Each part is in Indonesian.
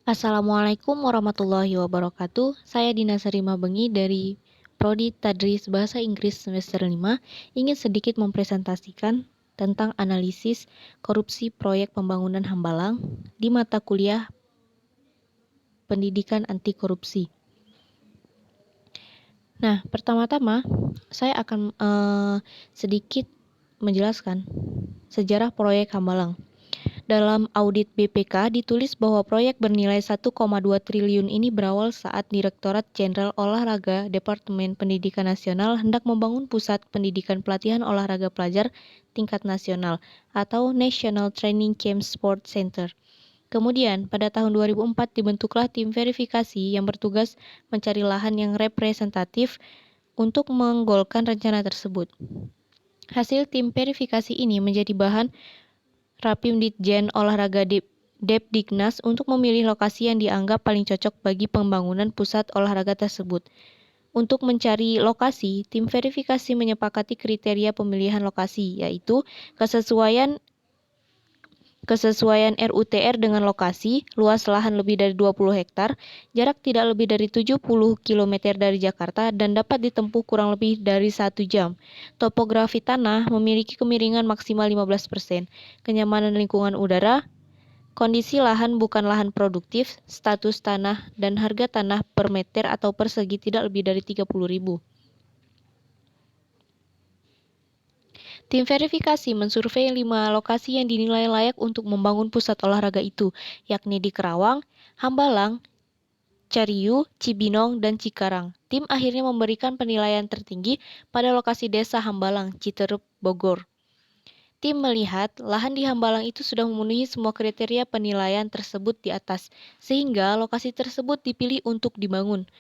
Assalamualaikum warahmatullahi wabarakatuh. Saya Dina Sarima Bengi dari Prodi Tadris Bahasa Inggris semester 5 ingin sedikit mempresentasikan tentang analisis korupsi proyek pembangunan Hambalang di mata kuliah Pendidikan Anti Korupsi. Nah, pertama-tama saya akan sedikit menjelaskan sejarah proyek Hambalang. Dalam audit BPK ditulis bahwa proyek bernilai 1,2 triliun ini berawal saat Direktorat Jenderal Olahraga Departemen Pendidikan Nasional hendak membangun pusat pendidikan pelatihan olahraga pelajar tingkat nasional atau National Training Camp Sport Center. Kemudian, pada tahun 2004 dibentuklah tim verifikasi yang bertugas mencari lahan yang representatif untuk menggolkan rencana tersebut. Hasil tim verifikasi ini menjadi bahan Rapim Ditjen Olahraga Depdiknas untuk memilih lokasi yang dianggap paling cocok bagi pembangunan pusat olahraga tersebut. Untuk mencari lokasi, tim verifikasi menyepakati kriteria pemilihan lokasi, yaitu kesesuaian RUTR dengan lokasi, luas lahan lebih dari 20 hektar, jarak tidak lebih dari 70 km dari Jakarta, dan dapat ditempuh kurang lebih dari 1 jam. Topografi tanah memiliki kemiringan maksimal 15%, kenyamanan lingkungan udara, kondisi lahan bukan lahan produktif, status tanah, dan harga tanah per meter atau persegi tidak lebih dari 30.000. Tim verifikasi mensurvei 5 lokasi yang dinilai layak untuk membangun pusat olahraga itu, yakni di Kerawang, Hambalang, Cariu, Cibinong, dan Cikarang. Tim akhirnya memberikan penilaian tertinggi pada lokasi desa Hambalang, Citerup, Bogor. Tim melihat lahan di Hambalang itu sudah memenuhi semua kriteria penilaian tersebut di atas, sehingga lokasi tersebut dipilih untuk dibangun.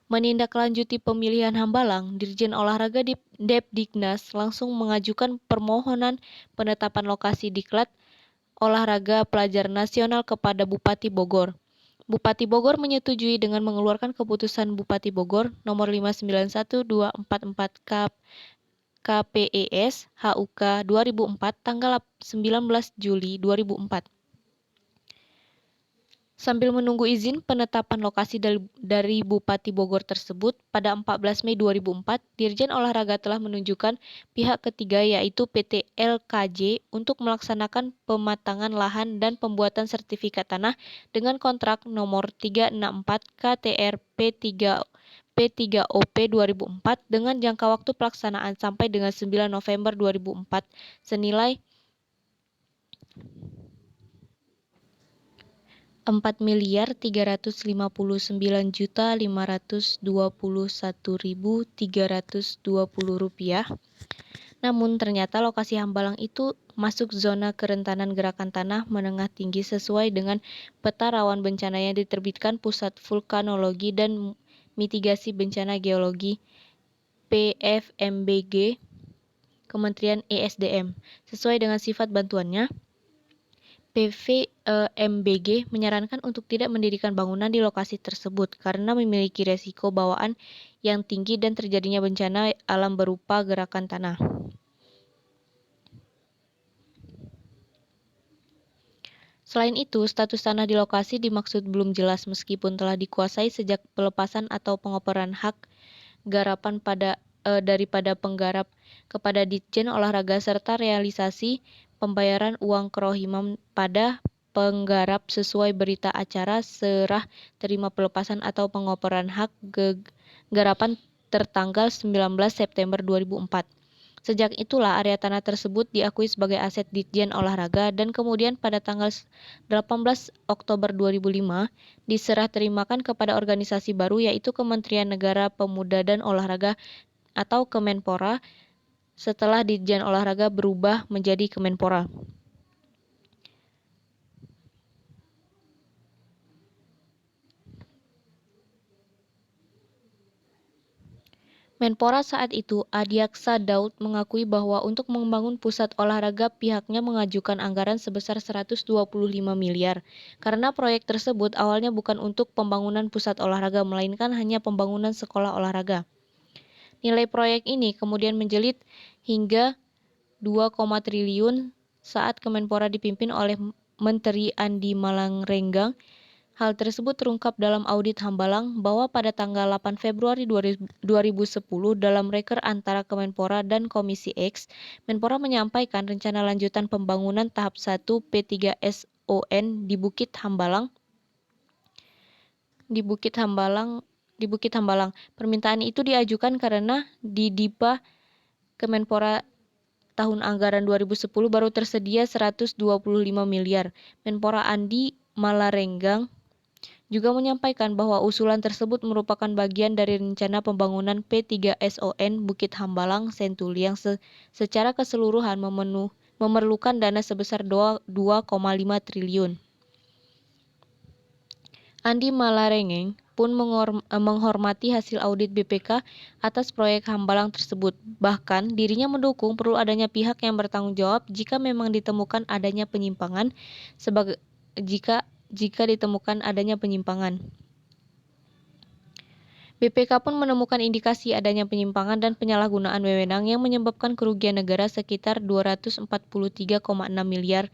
Menindaklanjuti pemilihan Hambalang, Dirjen Olahraga Depdiknas langsung mengajukan permohonan penetapan lokasi diklat olahraga pelajar nasional kepada Bupati Bogor. Bupati Bogor menyetujui dengan mengeluarkan keputusan Bupati Bogor nomor 591-244 KPES HUK 2004 tanggal 19 Juli 2004. Sambil menunggu izin penetapan lokasi dari Bupati Bogor tersebut, pada 14 Mei 2004, Dirjen Olahraga telah menunjukkan pihak ketiga yaitu PT LKJ untuk melaksanakan pematangan lahan dan pembuatan sertifikat tanah dengan kontrak nomor 364 KTR P3OP 2004 dengan jangka waktu pelaksanaan sampai dengan 9 November 2004 senilai 4.359.521.320 rupiah. Namun ternyata lokasi Hambalang itu masuk zona kerentanan gerakan tanah menengah tinggi sesuai dengan peta rawan bencana yang diterbitkan Pusat Vulkanologi dan Mitigasi Bencana Geologi PFMBG Kementerian ESDM. Sesuai dengan sifat bantuannya, PVMBG menyarankan untuk tidak mendirikan bangunan di lokasi tersebut karena memiliki resiko bawaan yang tinggi dan terjadinya bencana alam berupa gerakan tanah. Selain itu, status tanah di lokasi dimaksud belum jelas meskipun telah dikuasai sejak pelepasan atau pengoperan hak garapan daripada penggarap kepada Ditjen Olahraga serta realisasi pembayaran uang kerohiman pada penggarap sesuai berita acara serah terima pelepasan atau pengoperan hak garapan tertanggal 19 September 2004. Sejak itulah area tanah tersebut diakui sebagai aset Ditjen Olahraga dan kemudian pada tanggal 18 Oktober 2005 diserah terimakan kepada organisasi baru yaitu Kementerian Negara Pemuda dan Olahraga atau Kemenpora setelah Ditjen Olahraga berubah menjadi Kemenpora. Menpora saat itu, Adiaksa Daud, mengakui bahwa untuk membangun pusat olahraga pihaknya mengajukan anggaran sebesar 125 miliar, karena proyek tersebut awalnya bukan untuk pembangunan pusat olahraga, melainkan hanya pembangunan sekolah olahraga. Nilai proyek ini kemudian menjelit hingga 2, triliun saat Kemenpora dipimpin oleh Menteri Andi Malarangeng. Hal tersebut terungkap dalam audit Hambalang bahwa pada tanggal 8 Februari 2010 dalam reker antara Kemenpora dan Komisi X, Menpora menyampaikan rencana lanjutan pembangunan tahap 1 P3SON di Bukit Hambalang. Permintaan itu diajukan karena di DIPA Kemenpora tahun anggaran 2010 baru tersedia 125 miliar. Menpora Andi Malarenggang juga menyampaikan bahwa usulan tersebut merupakan bagian dari rencana pembangunan P3SON Bukit Hambalang Sentuli yang secara keseluruhan memerlukan dana sebesar 2,5 triliun. Andi Malarengeng pun menghormati hasil audit BPK atas proyek Hambalang tersebut. Bahkan dirinya mendukung perlu adanya pihak yang bertanggung jawab jika memang ditemukan adanya penyimpangan jika ditemukan adanya penyimpangan. BPK pun menemukan indikasi adanya penyimpangan dan penyalahgunaan wewenang yang menyebabkan kerugian negara sekitar 243,6 miliar.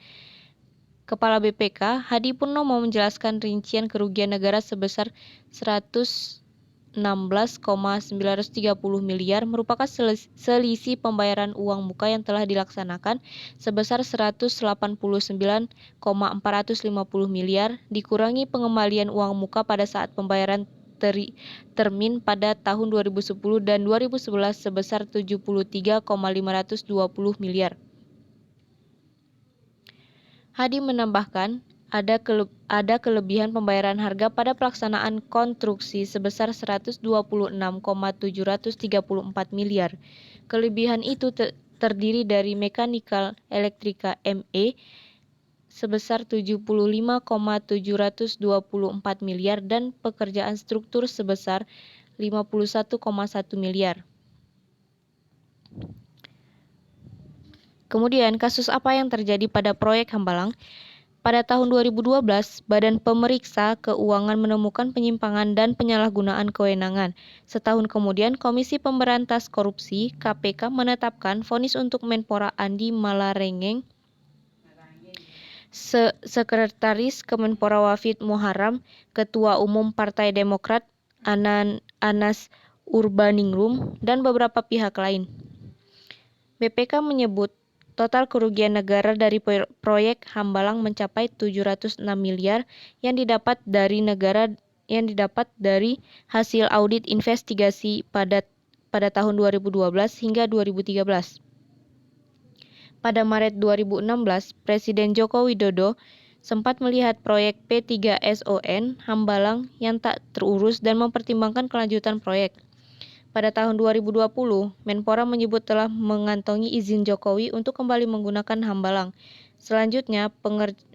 Kepala BPK, Hadi Purnomo menjelaskan rincian kerugian negara sebesar 116,930 miliar merupakan selisih pembayaran uang muka yang telah dilaksanakan sebesar 189,450 miliar dikurangi pengembalian uang muka pada saat pembayaran termin pada tahun 2010 dan 2011 sebesar 73,520 miliar. Hadi menambahkan, ada kelebihan pembayaran harga pada pelaksanaan konstruksi sebesar 126,734 miliar. Kelebihan itu terdiri dari mekanikal elektrika ME sebesar 75,724 miliar dan pekerjaan struktur sebesar 51,1 miliar. Kemudian, kasus apa yang terjadi pada proyek Hambalang? Pada tahun 2012, Badan Pemeriksa Keuangan menemukan penyimpangan dan penyalahgunaan kewenangan. Setahun kemudian, Komisi Pemberantas Korupsi (KPK) menetapkan vonis untuk Menpora Andi Malarengeng, Sekretaris Kemenpora Wafid Muharram, Ketua Umum Partai Demokrat Anas Urbaningrum, dan beberapa pihak lain. BPK menyebut total kerugian negara dari proyek Hambalang mencapai 706 miliar yang didapat dari hasil audit investigasi pada tahun 2012 hingga 2013. Pada Maret 2016, Presiden Joko Widodo sempat melihat proyek P3SON Hambalang yang tak terurus dan mempertimbangkan kelanjutan proyek. Pada tahun 2020, Menpora menyebut telah mengantongi izin Jokowi untuk kembali menggunakan Hambalang. Selanjutnya,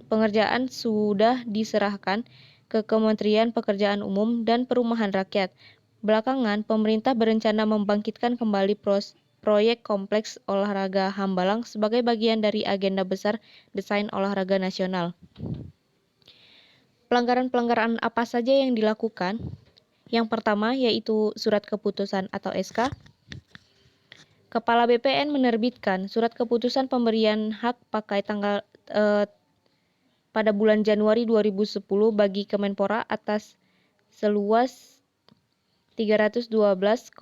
pengerjaan sudah diserahkan ke Kementerian Pekerjaan Umum dan Perumahan Rakyat. Belakangan, pemerintah berencana membangkitkan kembali proyek kompleks olahraga Hambalang sebagai bagian dari agenda besar desain olahraga nasional. Pelanggaran-pelanggaran apa saja yang dilakukan? Yang pertama yaitu surat keputusan atau SK. Kepala BPN menerbitkan surat keputusan pemberian hak pakai pada bulan Januari 2010 bagi Kemenpora atas seluas 312,448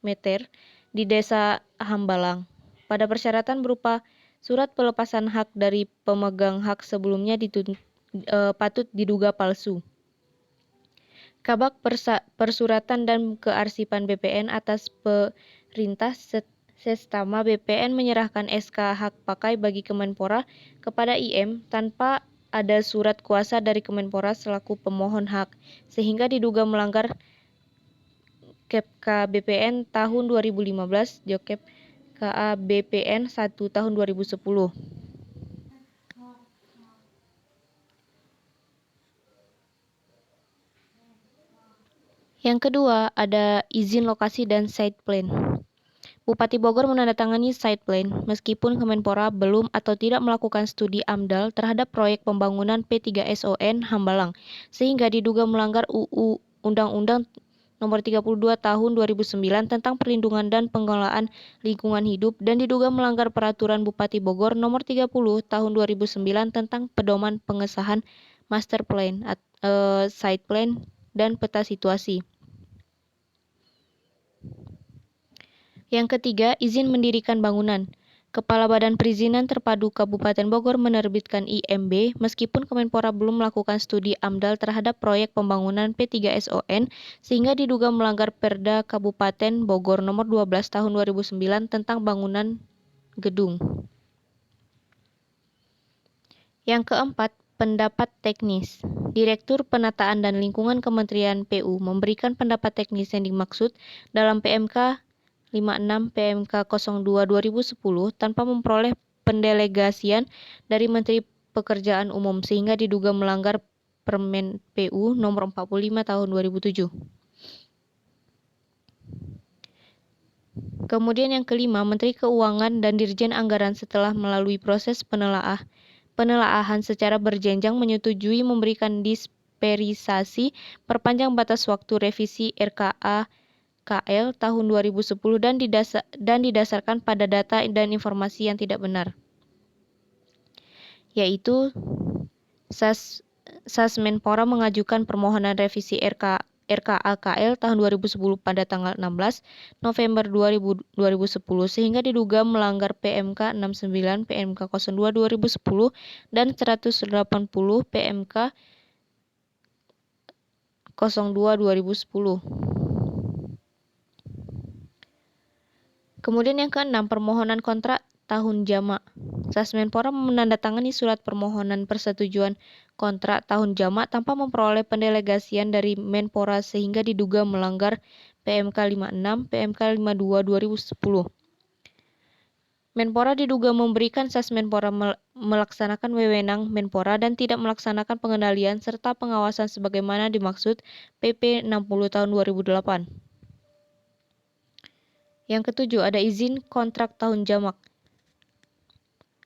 meter di Desa Hambalang. Pada persyaratan berupa surat pelepasan hak dari pemegang hak sebelumnya patut diduga palsu. Kabak Persuratan dan Kearsipan BPN atas perintah Sestama BPN menyerahkan SK hak pakai bagi Kemenpora kepada IM tanpa ada surat kuasa dari Kemenpora selaku pemohon hak, sehingga diduga melanggar KPK BPN tahun 2015, Jokep KA BPN 1 tahun 2010. Yang kedua, ada izin lokasi dan site plan. Bupati Bogor menandatangani site plan meskipun Kemenpora belum atau tidak melakukan studi AMDAL terhadap proyek pembangunan P3SON Hambalang, sehingga diduga melanggar UU Undang-Undang Nomor 32 Tahun 2009 tentang perlindungan dan pengelolaan lingkungan hidup dan diduga melanggar Peraturan Bupati Bogor Nomor 30 Tahun 2009 tentang pedoman pengesahan master plan, site plan, dan peta situasi. Yang ketiga, izin mendirikan bangunan. Kepala Badan Perizinan Terpadu Kabupaten Bogor menerbitkan IMB meskipun Kemenpora belum melakukan studi AMDAL terhadap proyek pembangunan P3SON sehingga diduga melanggar Perda Kabupaten Bogor Nomor 12 Tahun 2009 tentang bangunan gedung. Yang keempat, pendapat teknis. Direktur Penataan dan Lingkungan Kementerian PU memberikan pendapat teknis yang dimaksud dalam PMK 56 PMK 02 2010 tanpa memperoleh pendelegasian dari Menteri Pekerjaan Umum sehingga diduga melanggar Permen PU nomor 45 tahun 2007. Kemudian yang kelima, Menteri Keuangan dan Dirjen Anggaran setelah melalui proses penelaahan secara berjenjang menyetujui memberikan dispensasi perpanjang batas waktu revisi RKA KL tahun 2010 dan didasarkan pada data dan informasi yang tidak benar, yaitu Sasmenpora mengajukan permohonan revisi RKA KL tahun 2010 pada tanggal 16 November 2010 sehingga diduga melanggar PMK 69, PMK 02 2010 dan 180 PMK 02 2010. Kemudian yang keenam, permohonan kontrak tahun jamak. Sasmenpora menandatangani surat permohonan persetujuan kontrak tahun jamak tanpa memperoleh pendelegasian dari Menpora sehingga diduga melanggar PMK 56, PMK 52 2010. Menpora diduga memberikan Sasmenpora melaksanakan wewenang Menpora dan tidak melaksanakan pengendalian serta pengawasan sebagaimana dimaksud PP 60 tahun 2008. Yang ketujuh, ada izin kontrak tahun jamak.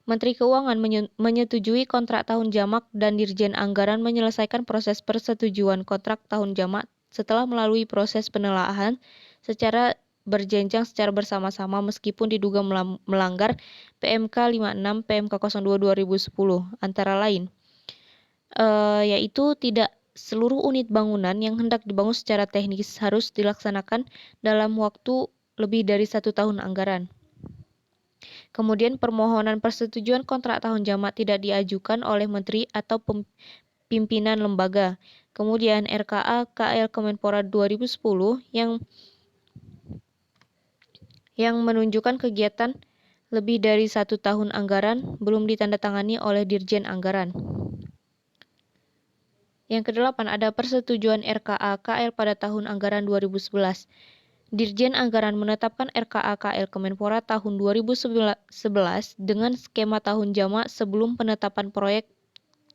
Menteri Keuangan menyetujui kontrak tahun jamak dan Dirjen Anggaran menyelesaikan proses persetujuan kontrak tahun jamak setelah melalui proses penelaahan secara berjenjang secara bersama-sama meskipun diduga melanggar PMK 56 PMK 02 2010 antara lain yaitu tidak seluruh unit bangunan yang hendak dibangun secara teknis harus dilaksanakan dalam waktu lebih dari 1 tahun anggaran. Kemudian permohonan persetujuan kontrak tahun jamak tidak diajukan oleh menteri atau pimpinan lembaga. Kemudian RKA KL Kemenpora 2010 yang menunjukkan kegiatan lebih dari 1 tahun anggaran belum ditandatangani oleh Dirjen Anggaran. Yang kedelapan, ada persetujuan RKA KL pada tahun anggaran 2011. Dirjen Anggaran menetapkan RKA KL Kemenpora tahun 2011 dengan skema tahun jamak sebelum penetapan proyek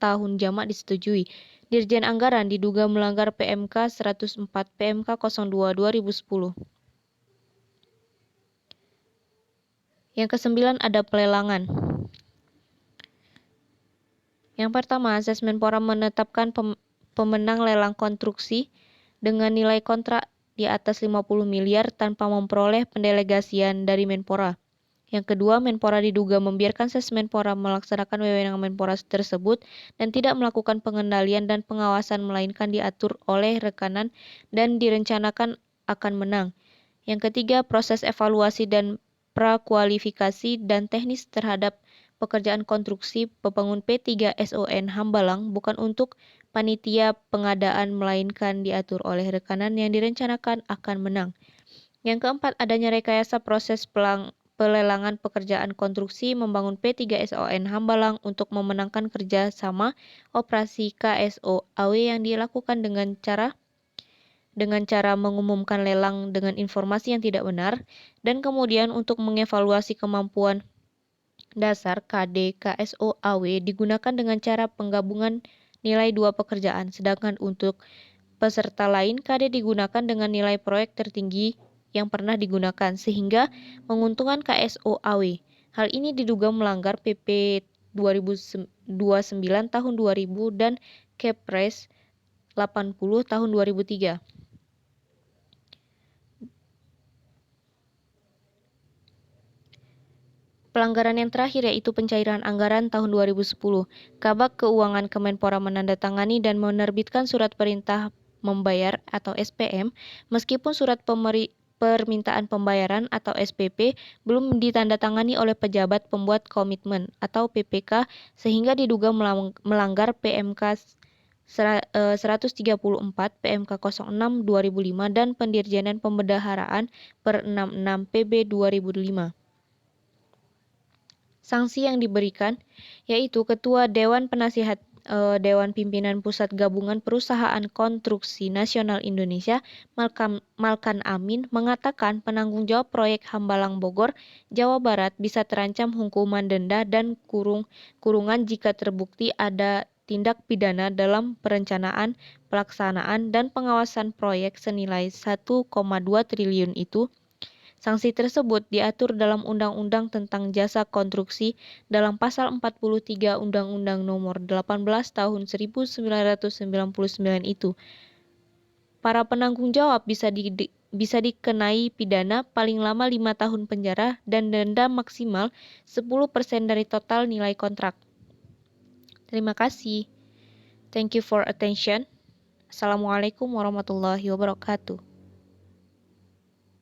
tahun jamak disetujui. Dirjen Anggaran diduga melanggar PMK 104 PMK 02 2010. Yang kesembilan, ada pelelangan. Yang pertama, Sasmenpora menetapkan pemenang lelang konstruksi dengan nilai kontrak di atas 50 miliar tanpa memperoleh pendelegasian dari Menpora. Yang kedua, Menpora diduga membiarkan Sasmenpora melaksanakan wewenang Menpora tersebut dan tidak melakukan pengendalian dan pengawasan melainkan diatur oleh rekanan dan direncanakan akan menang. Yang ketiga, proses evaluasi dan prakualifikasi dan teknis terhadap pekerjaan konstruksi pembangun P3SON Hambalang bukan untuk panitia pengadaan melainkan diatur oleh rekanan yang direncanakan akan menang. Yang keempat, adanya rekayasa proses pelelangan pekerjaan konstruksi membangun P3SON Hambalang untuk memenangkan kerjasama operasi KSOAW yang dilakukan dengan cara mengumumkan lelang dengan informasi yang tidak benar, dan kemudian untuk mengevaluasi kemampuan dasar KD KSOAW digunakan dengan cara penggabungan nilai dua pekerjaan, sedangkan untuk peserta lain KD digunakan dengan nilai proyek tertinggi yang pernah digunakan, sehingga menguntungkan KSOAW. Hal ini diduga melanggar PP 2029 tahun 2000 dan Kepres 80 tahun 2003. Pelanggaran yang terakhir yaitu pencairan anggaran tahun 2010. Kabak Keuangan Kemenpora menandatangani dan menerbitkan surat perintah membayar atau SPM, meskipun surat permintaan pembayaran atau SPP belum ditandatangani oleh pejabat pembuat komitmen atau PPK sehingga diduga melanggar PMK 134, PMK 06 2005 dan Pendirjenan Pembendaharaan per 66 PB 2005. Sanksi yang diberikan yaitu Ketua Dewan Penasihat Dewan Pimpinan Pusat Gabungan Perusahaan Konstruksi Nasional Indonesia, Malkan Amin, mengatakan penanggung jawab proyek Hambalang Bogor, Jawa Barat bisa terancam hukuman denda dan kurungan jika terbukti ada tindak pidana dalam perencanaan, pelaksanaan, dan pengawasan proyek senilai 1,2 triliun itu. Sanksi tersebut diatur dalam Undang-Undang tentang Jasa Konstruksi dalam Pasal 43 Undang-Undang Nomor 18 Tahun 1999 itu. Para penanggung jawab bisa dikenai pidana paling lama 5 tahun penjara dan denda maksimal 10% dari total nilai kontrak. Terima kasih. Thank you for attention. Assalamualaikum warahmatullahi wabarakatuh.